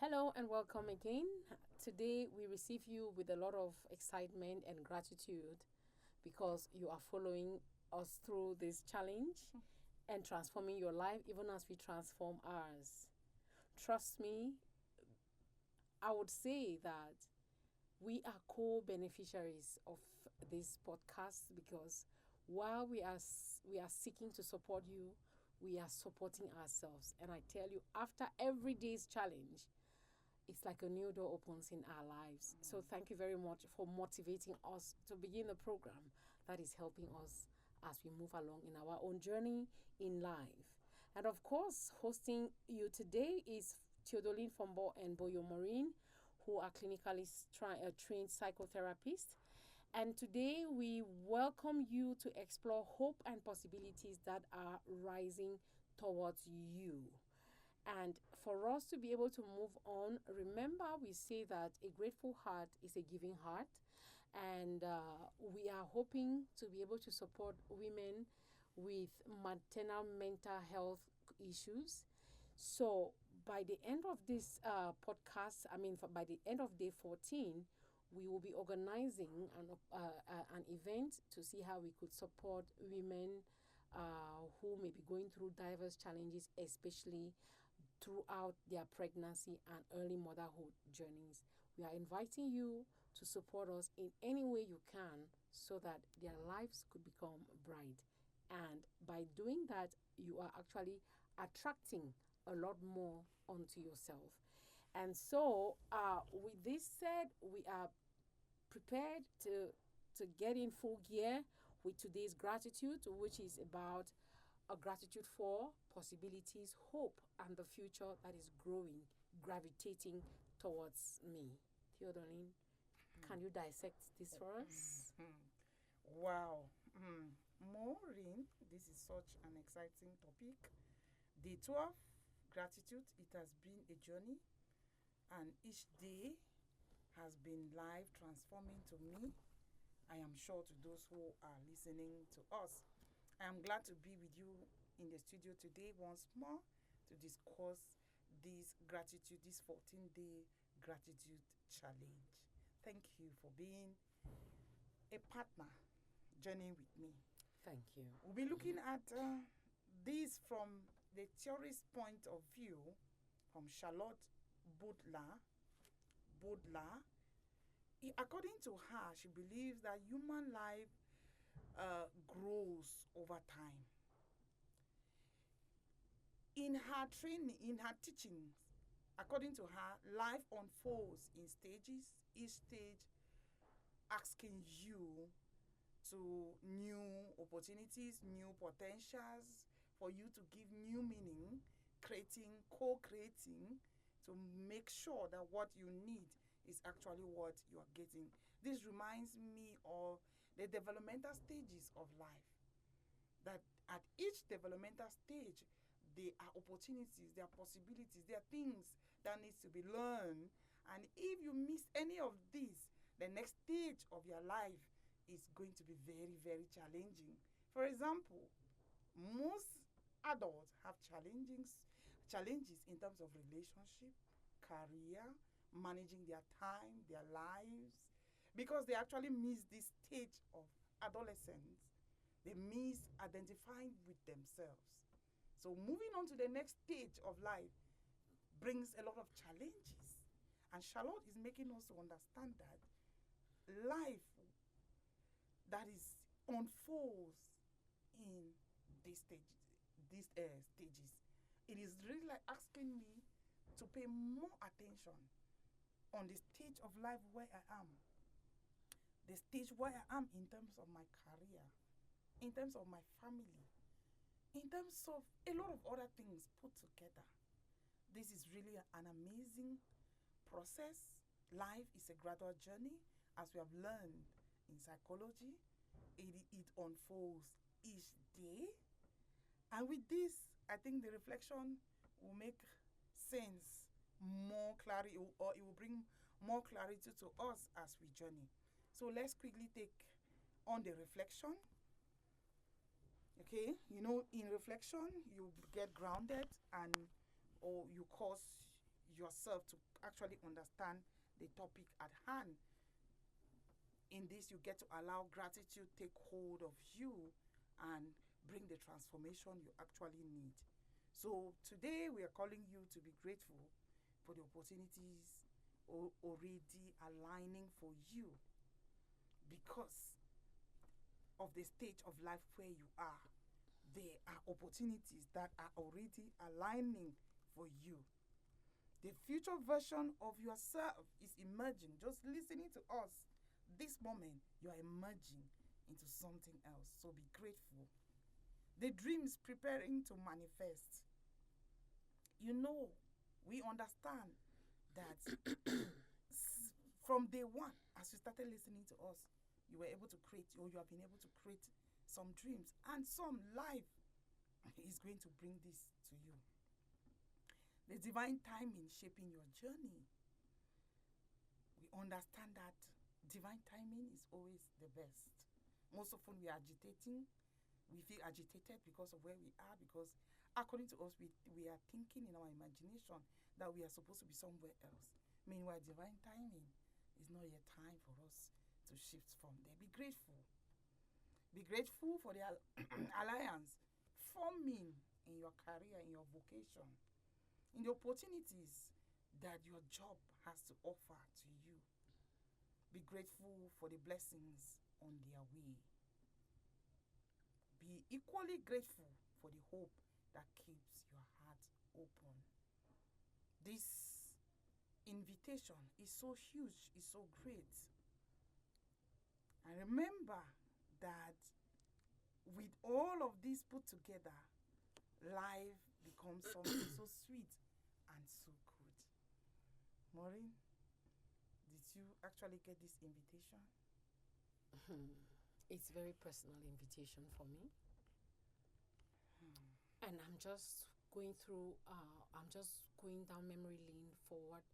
Hello and welcome again. Today we receive you with a lot of excitement and gratitude because you are following us through this challenge and transforming your life even as we transform ours. Trust me, I would say that we are co-beneficiaries of this podcast because while we are seeking to support you, we are supporting ourselves. And I tell you, after every day's challenge, it's like a new door opens in our lives. So thank you very much for motivating us to begin the program that is helping us as we move along in our own journey in life. And of course, hosting you today is Theodoline Fombo and Boyo Maureen, who are clinically trained psychotherapists. And today we welcome you to explore hope and possibilities that are rising towards you. And for us to be able to move on, remember we say that a grateful heart is a giving heart. And we are hoping to be able to support women with maternal mental health issues. So by the end of this podcast, by the end of day 14, we will be organizing an event to see how we could support women who may be going through diverse challenges, especially throughout their pregnancy and early motherhood journeys. We are inviting you to support us in any way you can so that their lives could become bright. And by doing that, you are actually attracting a lot more onto yourself. And so, with this said, we are prepared to get in full gear with today's gratitude, which is about a gratitude for possibilities, hope, and the future that is growing, gravitating towards me. Theodoline, can you dissect this for us? Wow. Maureen, this is such an exciting topic. Day 12, gratitude, it has been a journey, and each day has been life transforming to me. I am sure to those who are listening to us. I am glad to be with you in the studio today once more to discuss this gratitude, this 14-day gratitude challenge. Thank you for being a partner journeying with me. Thank you. We'll be looking at this from the theorist point of view from Charlotte Baudelaire. According to her, she believes that human life grows over time. In her training, in her teachings, according to her, life unfolds in stages, each stage asking you to new opportunities, new potentials, for you to give new meaning, co-creating, to make sure that what you need is actually what you are getting. This reminds me of the developmental stages of life. That at each developmental stage, there are opportunities, there are possibilities, there are things that needs to be learned. And if you miss any of these, the next stage of your life is going to be very, very challenging. For example, most adults have challenges in terms of relationship, career, managing their time, their lives, because they actually miss this stage of adolescence. They miss identifying with themselves. So moving on to the next stage of life brings a lot of challenges. And Charlotte is making us to understand that life that is unfolds in these stages. It is really like asking me to pay more attention on the stage of life where I am, the stage where I am in terms of my career, in terms of my family, in terms of a lot of other things put together. This is really an amazing process. Life is a gradual journey, as we have learned in psychology. It unfolds each day. And with this, I think the reflection will make sense more clarity, or it will bring more clarity to us as we journey. So let's quickly take on the reflection. Okay, in reflection, you get grounded, and or you cause yourself to actually understand the topic at hand. In this, you get to allow gratitude take hold of you and bring the transformation you actually need. So today we are calling you to be grateful for the opportunities already aligning for you because of the stage of life where you are. There are opportunities that are already aligning for you. The future version of yourself is emerging. Just listening to us this moment, you are emerging into something else. So be grateful. The dream is preparing to manifest. You know, we understand that from day one, as you started listening to us, you were able to create, or you have been able to create some dreams, and some life is going to bring this to you. The divine timing shaping your journey. We understand that divine timing is always the best. Most often we are agitating. We feel agitated because of where we are, because according to us, we are thinking in our imagination that we are supposed to be somewhere else. Meanwhile, divine timing is not yet time for us to shift from there. Be grateful. Be grateful for the alliance forming in your career, in your vocation, in the opportunities that your job has to offer to you. Be grateful for the blessings on their way. Be equally grateful for the hope that keeps your heart open. This invitation is so huge, is so great. And remember that with all of this put together, life becomes something so sweet and so good. Maureen, did you actually get this invitation? It's a very personal invitation for me. And I'm just going down memory lane for what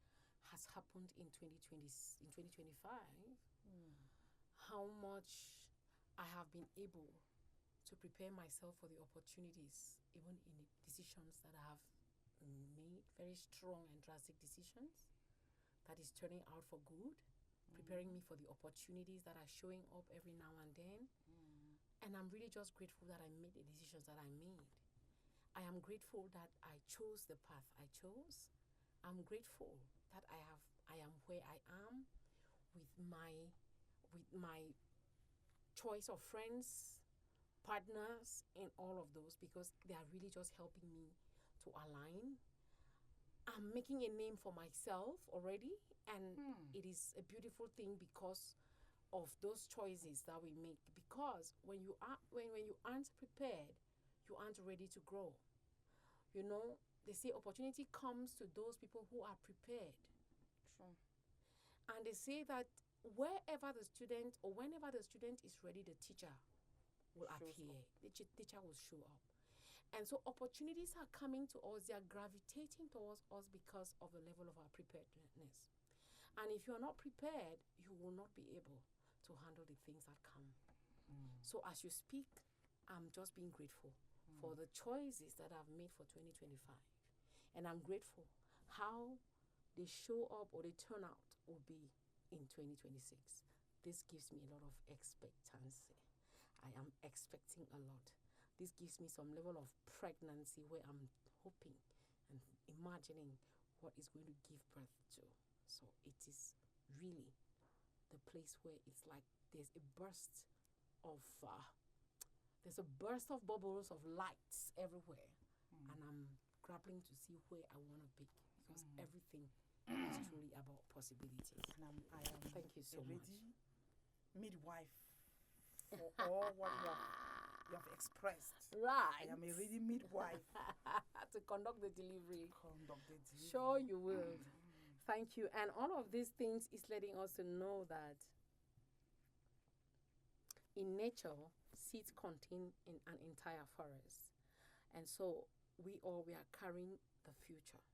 has happened in 2020, in 2025. How much I have been able to prepare myself for the opportunities, even in the decisions that I have made, very strong and drastic decisions that is turning out for good, preparing me for the opportunities that are showing up every now and then. And I'm really just grateful that I made the decisions that I made. I am grateful that I chose the path I chose. I'm grateful that I am where I am with my choice of friends, partners, and all of those, because they are really just helping me to align. I'm making a name for myself already, and it is a beautiful thing because of those choices that we make. Because when you aren't prepared, you aren't ready to grow. You know, they say opportunity comes to those people who are prepared. True. And they say that wherever the student or whenever the student is ready, the teacher will appear. The teacher will show up. And so opportunities are coming to us. They are gravitating towards us because of the level of our preparedness. And if you are not prepared, you will not be able to handle the things that come. So as you speak, I'm just being grateful for the choices that I've made for 2025. And I'm grateful how they show up or they turn out will be in 2026. This gives me a lot of expectancy. I am expecting a lot. This gives me some level of pregnancy where I'm hoping and imagining what is going to give birth to. So it is really the place where it's like there's a burst of bubbles of lights everywhere, and I'm grappling to see where I want to be, because everything is truly about possibilities. And I am Thank you so much. Midwife for all what you have expressed. Right. I am a ready midwife. To conduct the delivery. Conducted. Sure you will. Thank you. And all of these things is letting us to know that in nature, seeds contain an entire forest. And so we are carrying the future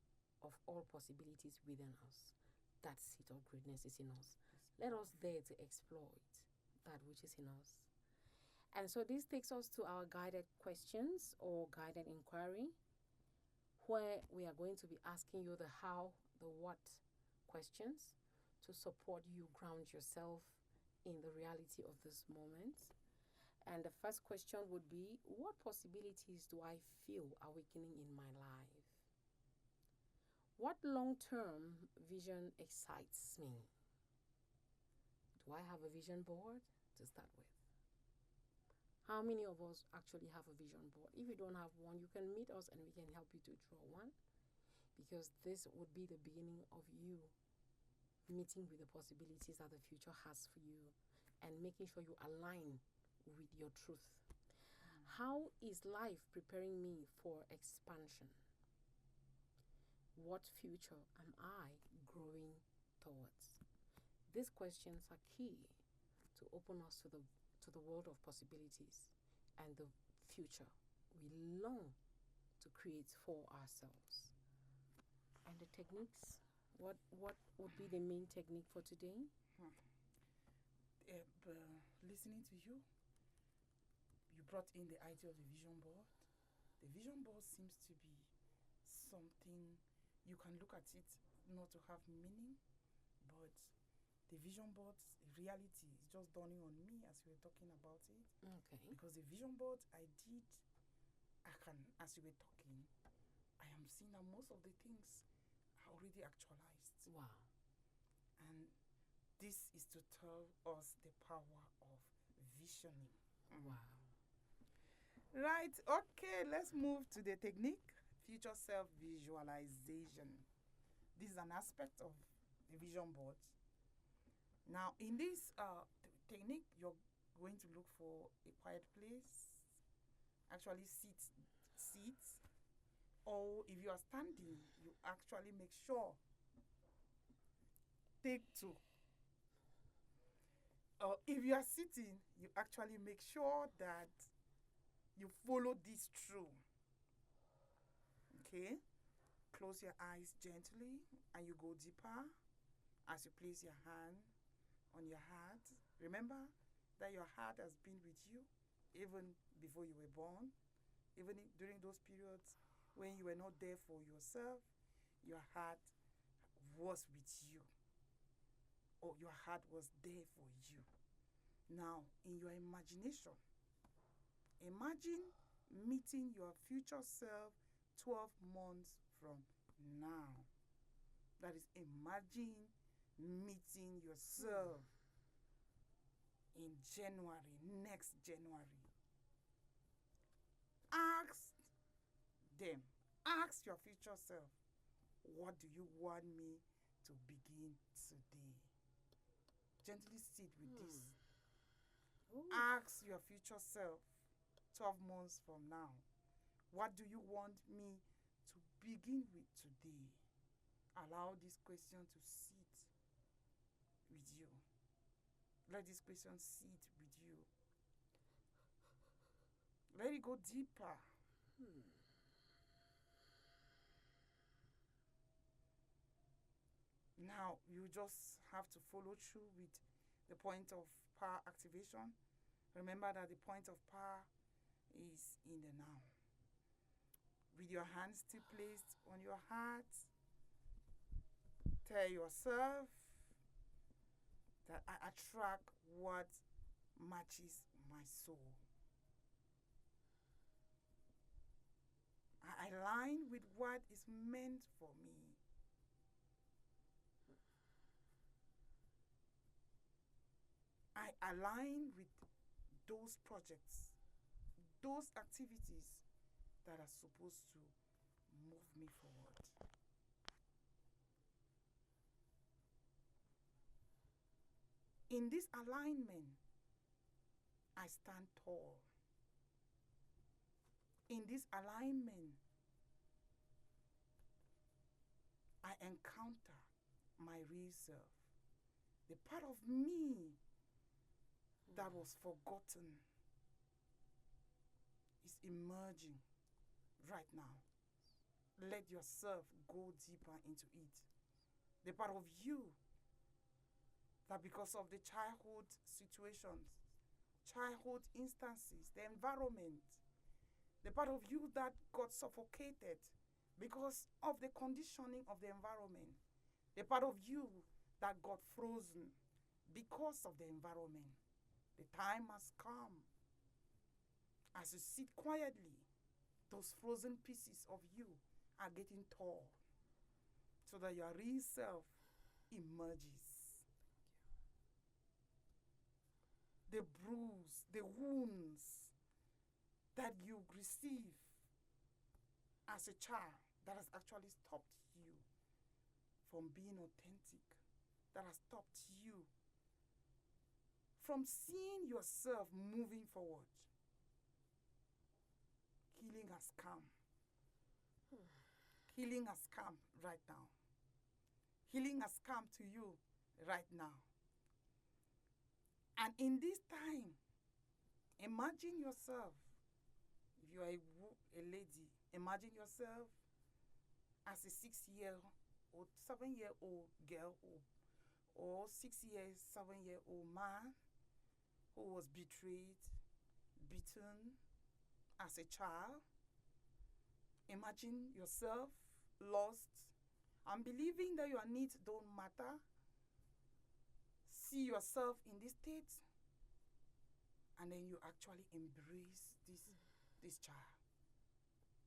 of all possibilities within us. That seed of greatness is in us. Let us dare to exploit that which is in us. And so this takes us to our guided questions or guided inquiry. where we are going to be asking you the how, the what questions to support you ground yourself in the reality of this moment. And the first question would be, what possibilities do I feel awakening in my life? What long-term vision excites me? Do I have a vision board to start with? How many of us actually have a vision board? If you don't have one, you can meet us and we can help you to draw one, because this would be the beginning of you meeting with the possibilities that the future has for you and making sure you align with your truth. How is life preparing me for expansion? What future am I growing towards? These questions are key to open us to the world of possibilities and the future we long to create for ourselves. And the techniques, what would be the main technique for today? Listening to you, you brought in the idea of the vision board. The vision board seems to be something you can look at it not to have meaning, but the vision board's reality is just dawning on me as we were talking about it. Okay. Because the vision board as you were talking, I am seeing that most of the things are already actualized. Wow. And this is to tell us the power of visioning. Wow. Right, okay, let's move to the technique, future self-visualization. This is an aspect of the vision board. Now, in this technique, you're going to look for a quiet place, actually sit, or if you are standing, you actually make sure, take two. Or if you are sitting, you actually make sure that you follow this through. Okay? Close your eyes gently and you go deeper as you place your hand on your heart. Remember that your heart has been with you even before you were born. Even during those periods when you were not there for yourself, your heart was with you. Or your heart was there for you. Now, in your imagination, imagine meeting your future self 12 months from now. That is, imagine meeting yourself in January, next January. Ask your future self, what do you want me to begin today? Gently sit with this. Ooh. Ask your future self 12 months from now, what do you want me to begin with today? Allow this question to sit with you. Let this question sit with you. Let it go deeper. Now, you just have to follow through with the point of power activation. Remember that the point of power is in the now. With your hands still placed on your heart, tell yourself that I attract what matches my soul. I align with what is meant for me. I align with those projects, those activities that are supposed to move me forward. In this alignment, I stand tall. In this alignment, I encounter my real self. The part of me that was forgotten is emerging right now. Let yourself go deeper into it. The part of you that because of the childhood situations, childhood instances, the environment, the part of you that got suffocated because of the conditioning of the environment, the part of you that got frozen because of the environment. The time has come. As you sit quietly, those frozen pieces of you are getting torn so that your real self emerges. The bruise, the wounds that you receive as a child that has actually stopped you from being authentic, that has stopped you from seeing yourself moving forward. Healing has come. Healing has come right now. Healing has come to you right now. And in this time, imagine yourself, if you are a lady, imagine yourself as a 6-year-old, 7-year-old girl or 6-year, 7-year-old man who was betrayed, beaten as a child. Imagine yourself lost and believing that your needs don't matter. See yourself in this state, and then you actually embrace this child.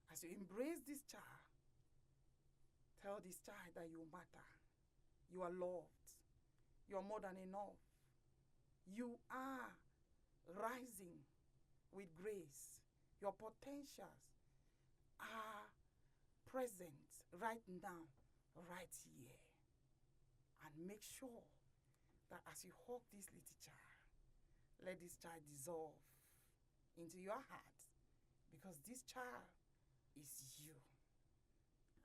As you embrace this child, tell this child that you matter. You are loved. You are more than enough. You are rising with grace. Your potentials are present right now, right here. And make sure that as you hug this little child, let this child dissolve into your heart, because this child is you.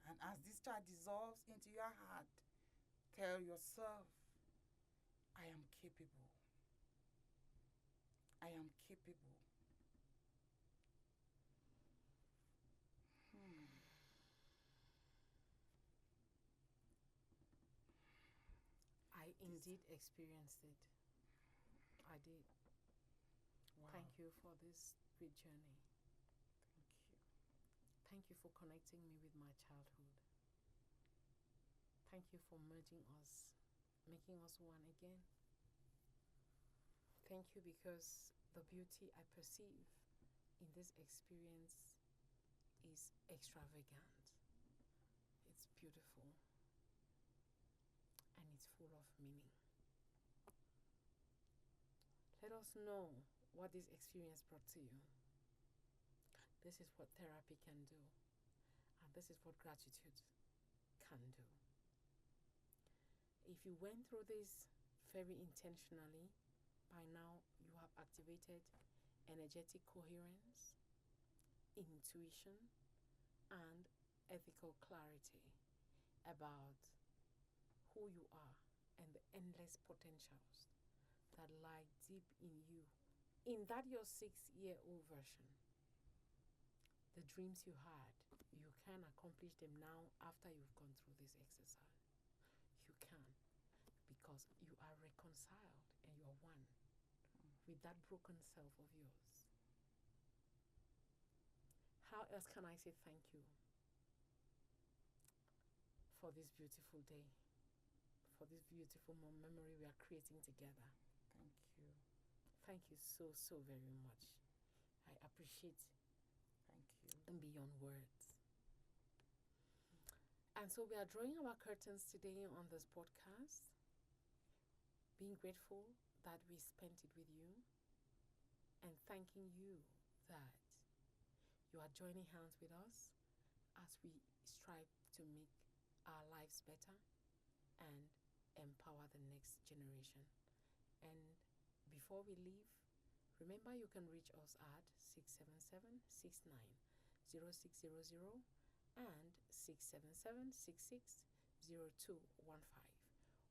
And as this child dissolves into your heart, tell yourself, I am capable. I am capable. I indeed experienced it. I did. Wow. Thank you for this great journey. Thank you. Thank you for connecting me with my childhood. Thank you for merging us, making us one again. Thank you because the beauty I perceive in this experience is extravagant. It's beautiful. And it's full of meaning. Let us know what this experience brought to you. This is what therapy can do. And this is what gratitude can do. If you went through this very intentionally, by now you have activated energetic coherence, intuition, and ethical clarity about who you are and the endless potentials that lie deep in you. In that your 6-year-old version, the dreams you had, you can accomplish them now after you've gone through this exercise. You can, because you are reconciled and you are one with that broken self of yours. How else can I say thank you for this beautiful day, for this beautiful memory we are creating together? Thank you. Thank you so, so very much. I appreciate Thank you. and beyond words. And so we are drawing our curtains today on this podcast, being grateful that we spent it with you, and thanking you that you are joining hands with us as we strive to make our lives better and empower the next generation. And before we leave, remember you can reach us at 677-69-0600 and 677-660215.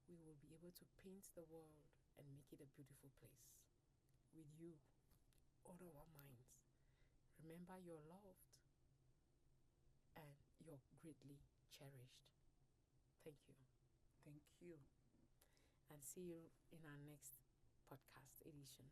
We will be able to paint the world and make it a beautiful place with you on our minds. Remember, you're loved and you're greatly cherished. Thank you. Thank you. And see you in our next podcast edition.